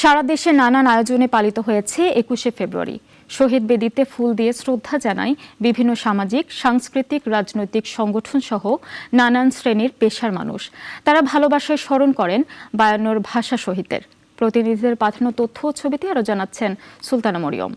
সারা দেশে নানান আয়োজনে পালিত হয়েছে ২১শে ফেব্রুয়ারি। শহীদ বেদিতে ফুল দিয়ে শ্রদ্ধা জানায় বিভিন্ন সামাজিক, সাংস্কৃতিক, রাজনৈতিক সংগঠন সহ নানান শ্রেণীর পেশার মানুষ। তারা ভালোবাসায় স্মরণ করেন বায়ান্নর ভাষা শহীদদের। প্রতিনিধিদের পাঠানো তথ্য ও ছবিতে আরও জানাচ্ছেন সুলতানা মরিয়ম।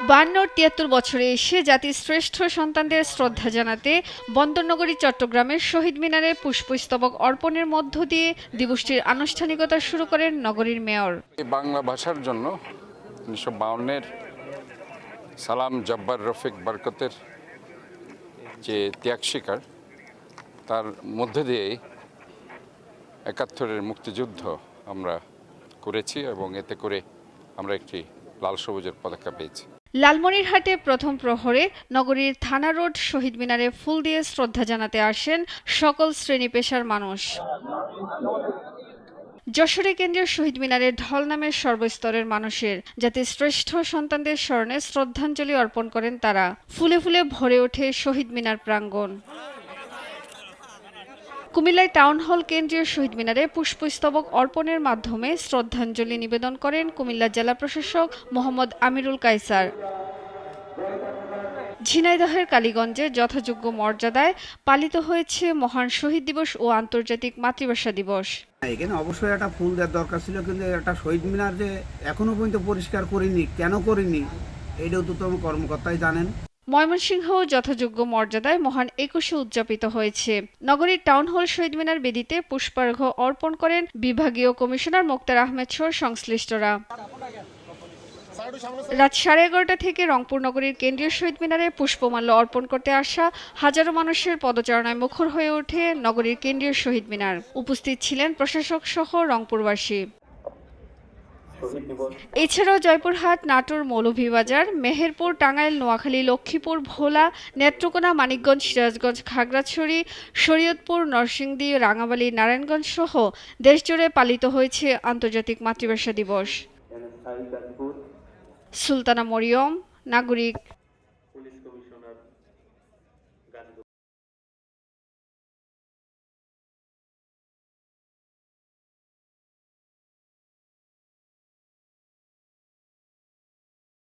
৭২-৭৩ বছরে এসে জাতির শ্রেষ্ঠ সন্তানদের শ্রদ্ধা জানাতে বন্দরনগরী চট্টগ্রামের শহীদ মিনারে পুষ্পস্তবক অর্পণের মধ্য দিয়ে দিবসটির আনুষ্ঠানিকতা শুরু করেন নগরীর মেয়র। বাংলা ভাষার জন্য ১৯৫২-এর সালাম জব্বার রফিক বরকতের যে ত্যাগ স্বীকার, তার মধ্যে দিয়ে ৭১-এর মুক্তিযুদ্ধ আমরা করেছি এবং এতে করে আমরা একটি লাল সবুজের পতাকা পেয়েছি। লালমনিরহাটে প্রথম প্রহরে নগরীর থানা রোড শহীদ মিনারে ফুল দিয়ে শ্রদ্ধা জানাতে আসেন সকল শ্রেণী পেশার মানুষ। যশোরে কেন্দ্রীয় শহীদ মিনারে ঢল নামের সর্বস্তরের মানুষের জাতির শ্রেষ্ঠ সন্তানদের স্মরণে শ্রদ্ধাঞ্জলি অর্পণ করেন তারা। ফুলে ফুলে ভরে ওঠে শহীদ মিনার প্রাঙ্গণ। কুমিল্লায় টাউন হল কেন্দ্রীয় শহীদ মিনারে পুষ্পস্তবক অর্পণের মাধ্যমে শ্রদ্ধাঞ্জলি নিবেদন করেন কুমিল্লা জেলা প্রশাসক মোহাম্মদ আমিরুল কায়সার। ঝিনাইদহের কালীগঞ্জে যথাযোগ্য মর্যাদায় পালিত হয়েছে মহান শহীদ দিবস ও আন্তর্জাতিক মাতৃভাষা দিবস। এখানে অবশ্যই একটা ফুল দেওয়ার দরকার ছিল, কিন্তু একটা শহীদ মিনার যে এখনো পর্যন্ত পরিষ্কার করিনি, কেন করিনি এইটা উদ্যতন কর্মকর্তাই জানেন। ময়মনসিংহ যথাযোগ্য মর্যাদায় মহান ২১শে উদযাপিত হয়েছে। নগরীর টাউন হল শহীদ মিনার বেদিতে পুষ্পার্ঘ্য অর্পণ করেন বিভাগীয় কমিশনার মোক্তার আহমেদ সহ সংশ্লিষ্টরা। রাত 11:30 থেকে রংপুর নগরীর কেন্দ্রীয় শহীদ মিনারে পুষ্পমাল্য অর্পণ করতে আসা হাজারো মানুষের পদচারণায় মুখর হয়ে ওঠে নগরীর কেন্দ্রীয় শহীদ মিনার। উপস্থিত ছিলেন প্রশাসক সহ রংপুরবাসী। এছাড়াও জয়পুরহাট, নাটোর, মৌলভীবাজার, মেহেরপুর, টাঙ্গাইল, নোয়াখালী, লক্ষ্মীপুর, ভোলা, নেত্রকোনা, মানিকগঞ্জ, সিরাজগঞ্জ, খাগড়াছড়ি, শরীয়তপুর, নরসিংদী, রাঙামালী, নারায়ণগঞ্জ সহ দেশজুড়ে পালিত হয়েছে আন্তর্জাতিক মাতৃভাষা দিবস। সুলতানা মরিয়ম, নাগরিক।